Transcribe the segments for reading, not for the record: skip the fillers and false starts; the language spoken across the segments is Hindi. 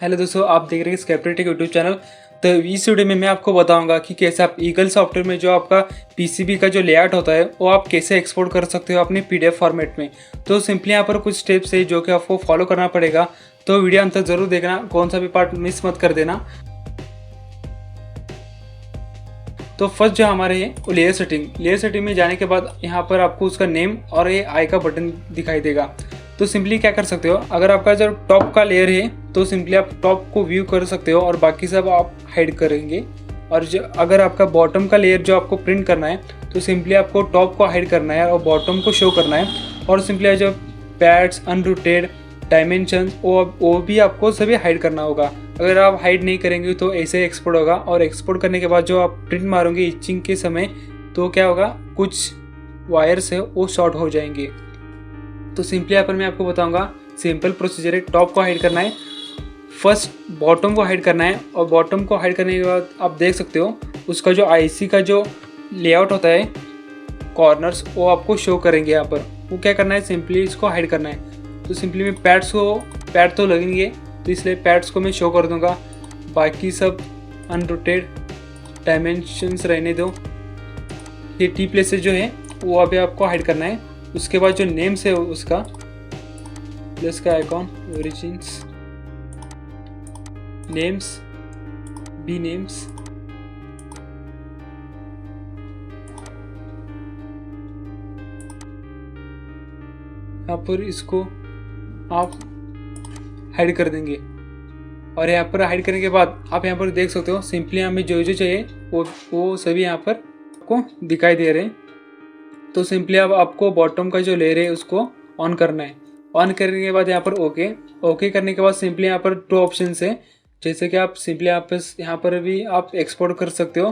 हेलो दोस्तों, आप देख रहे हैं स्क्रैपरेटिक यूट्यूब चैनल। तो इस वीडियो में मैं आपको बताऊंगा कि कैसे आप ईगल सॉफ्टवेयर में जो आपका पीसीबी का जो लेआउट होता है वो आप कैसे एक्सपोर्ट कर सकते हो अपने पीडीएफ फॉर्मेट में। तो सिंपली यहाँ पर कुछ स्टेप्स है जो कि आपको फॉलो करना पड़ेगा। तो वीडियो अंत तक जरूर देखना, कौन सा भी पार्ट मिस मत कर देना। तो फर्स्ट जो हमारे है वो लेयर सेटिंग में जाने के बाद यहाँ पर आपको उसका नेम और ये आई का बटन दिखाई देगा। तो सिंपली क्या कर सकते हो, अगर आपका जो टॉप का लेयर है तो सिंपली आप टॉप को व्यू कर सकते हो और बाकी सब आप हाइड करेंगे। और जो अगर आपका बॉटम का लेयर जो आपको प्रिंट करना है तो सिंपली आपको टॉप को हाइड करना है और बॉटम को शो करना है। और सिंपली जो पैड्स, अनरूटेड, डायमेंशन वो भी आपको सभी हाइड करना होगा। अगर आप हाइड नहीं करेंगे तो ऐसे एक्सपोर्ट होगा। और एक्सपोर्ट करने के बाद जो आप प्रिंट मारोगे इचिंग के समय तो क्या होगा, कुछ वायर्स है वो शॉर्ट हो जाएंगे। तो सिंपली यहाँ पर मैं आपको बताऊंगा, सिंपल प्रोसीजर है। टॉप को हाइड करना है, फर्स्ट बॉटम को हाइड करना है और बॉटम को हाइड करने के बाद आप देख सकते हो उसका जो आईसी का जो लेआउट होता है कॉर्नर्स वो आपको शो करेंगे। यहाँ पर वो क्या करना है, सिंपली इसको हाइड करना है। तो सिंपली मैं पैड तो लगेंगे तो इसलिए पैड्स को मैं शो कर दूंगा। बाकी सब अनरूटेड डायमेंशंस रहने दो। ये टी प्लेसेस जो है वो अभी आपको हाइड करना है। उसके बाद जो नेम्स है उसका प्लस का icon, origins, names, B names, यहाँ पर इसको आप हाइड कर देंगे। और यहाँ पर हाइड करने के बाद आप यहाँ पर देख सकते हो सिंपली हमें जो चाहिए वो सभी यहाँ पर आपको दिखाई दे रहे हैं। तो सिंपली अब आपको बॉटम का जो लेयर है उसको ऑन करना है। ऑन करने के बाद यहाँ पर ओके करने के बाद सिंपली यहाँ पर 2 ऑप्शंस है, जैसे कि आप सिंपली यहाँ पर भी आप एक्सपोर्ट कर सकते हो।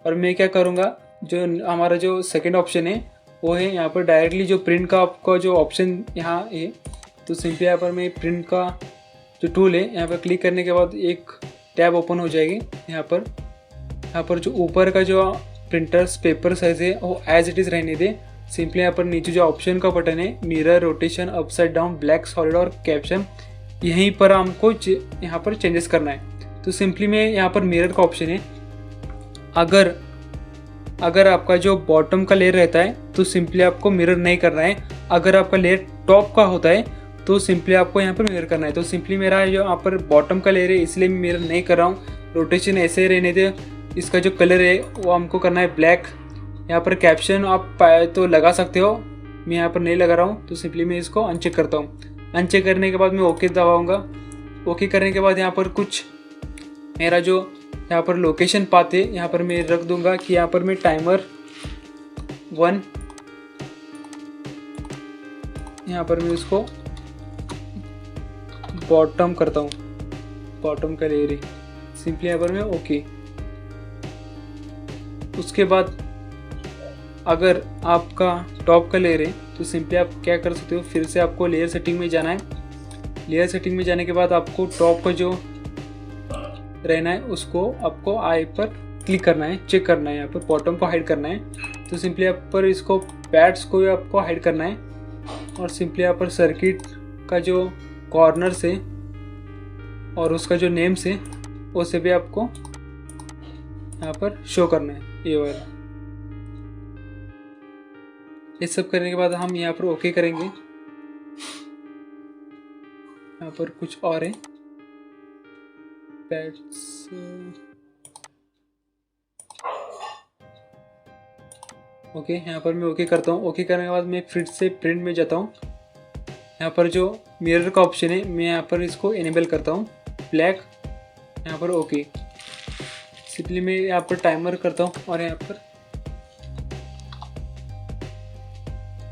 और मैं क्या करूँगा, जो हमारा जो सेकेंड ऑप्शन है वो है यहाँ पर डायरेक्टली जो प्रिंट का आपका जो ऑप्शन यहाँ है। तो सिंपली यहाँ पर मैं प्रिंट का जो टूल है यहाँ पर क्लिक करने के बाद एक टैब ओपन हो जाएगी। यहाँ पर जो ऊपर का जो प्रिंटर्स पेपर साइज है वो एज इट इज़ रहने दे। सिंपली यहाँ पर नीचे जो ऑप्शन का बटन है mirror, rotation, upside down, black, solid और कैप्शन, यहीं पर हमको यहाँ पर चेंजेस करना है। तो सिंपली में यहाँ पर मिरर का ऑप्शन है। अगर आपका जो बॉटम का लेयर रहता है तो सिंपली आपको मिरर नहीं करना है। अगर आपका लेयर टॉप का होता है तो सिंपली आपको यहाँ पर मिरर करना है। तो सिंपली मेरा जो यहाँ पर बॉटम का लेयर है इसलिए मैं मिरर नहीं कर रहा हूँ। रोटेशन ऐसे ही रहने दे। इसका जो कलर है वो हमको करना है ब्लैक। यहाँ पर कैप्शन आप तो लगा सकते हो, मैं यहाँ पर नहीं लगा रहा हूँ। तो सिंपली मैं इसको अनचेक करता हूँ। अनचेक करने के बाद मैं ओके दबाऊँगा। ओके करने के बाद यहाँ पर कुछ मेरा जो यहाँ पर लोकेशन पाते यहाँ पर मैं रख दूँगा कि यहाँ पर मैं टाइमर 1, यहाँ पर मैं उसको बॉटम करता हूँ, बॉटम का लेयर है। सिंपली यहाँ पर मैं ओके। उसके बाद अगर आपका टॉप का लेयर है तो सिंपली आप क्या कर सकते हो, फिर से आपको लेयर सेटिंग में जाना है। लेयर सेटिंग में जाने के बाद आपको टॉप का जो रहना है उसको आपको आई पर क्लिक करना है, चेक करना है। यहाँ पर बॉटम को हाइड करना है। तो सिंपली यहाँ पर इसको पैड्स को आपको हाइड करना है। और सिंपली यहाँ पर सर्किट का जो कॉर्नर से और उसका जो नेम से उसे भी आपको यहाँ पर शो करना है, ये वाला। ये सब करने के बाद हम यहाँ पर ओके करेंगे। यहाँ पर कुछ और है पैड्स, ओके। यहाँ पर मैं ओके करता हूँ। ओके करने के बाद मैं फिर से प्रिंट में जाता हूँ। यहाँ पर जो मिरर का ऑप्शन है मैं यहाँ पर इसको इनेबल करता हूँ, ब्लैक। यहाँ पर ओके। सिंपली मैं यहाँ पर टाइमर करता हूँ और यहाँ पर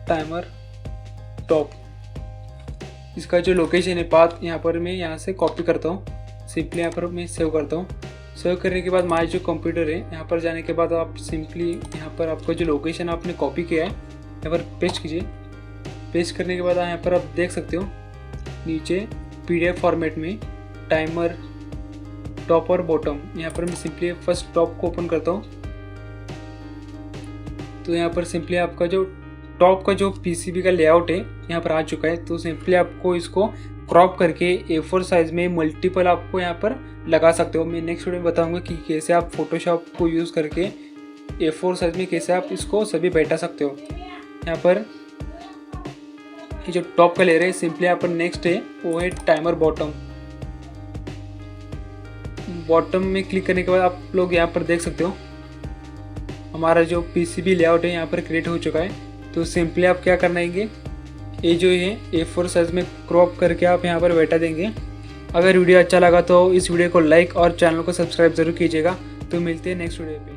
टाइमर टॉप, इसका जो लोकेशन है पाथ यहाँ पर मैं यहाँ से कॉपी करता हूँ। सिंपली यहाँ पर मैं सेव करता हूँ। सेव करने के बाद माय जो कंप्यूटर है यहाँ पर जाने के बाद आप सिंपली यहाँ पर आपका जो लोकेशन आपने कॉपी किया है यहाँ पर पेस्ट कीजिए। पेस्ट करने के बाद यहाँ पर आप देख सकते हो नीचे पीडीएफ फॉर्मेट में टाइमर, टॉप और बॉटम। यहाँ पर मैं सिंपली फर्स्ट टॉप को ओपन करता हूँ। तो यहाँ पर सिंपली आपका जो टॉप का जो पीसीबी का लेआउट है यहाँ पर आ चुका है। तो सिंपली आपको इसको क्रॉप करके A4 साइज़ में मल्टीपल आपको यहाँ पर लगा सकते हो। मैं नेक्स्ट वीडियो में बताऊँगा कि कैसे आप फोटोशॉप को यूज़ करके A4 साइज़ में कैसे आप इसको सभी बैठा सकते हो। यहाँ पर ये जो टॉप का लेयर है, सिंपली यहाँ पर नेक्स्ट है वो है टाइमर बॉटम में क्लिक करने के बाद आप लोग यहाँ पर देख सकते हो हमारा जो पीसीबी लेआउट है यहाँ पर क्रिएट हो चुका है। तो सिंपली आप क्या करना है, ये जो है A4 साइज़ में क्रॉप करके आप यहाँ पर बैठा देंगे। अगर वीडियो अच्छा लगा तो इस वीडियो को लाइक और चैनल को सब्सक्राइब ज़रूर कीजिएगा। तो मिलते हैं नेक्स्ट वीडियो पे।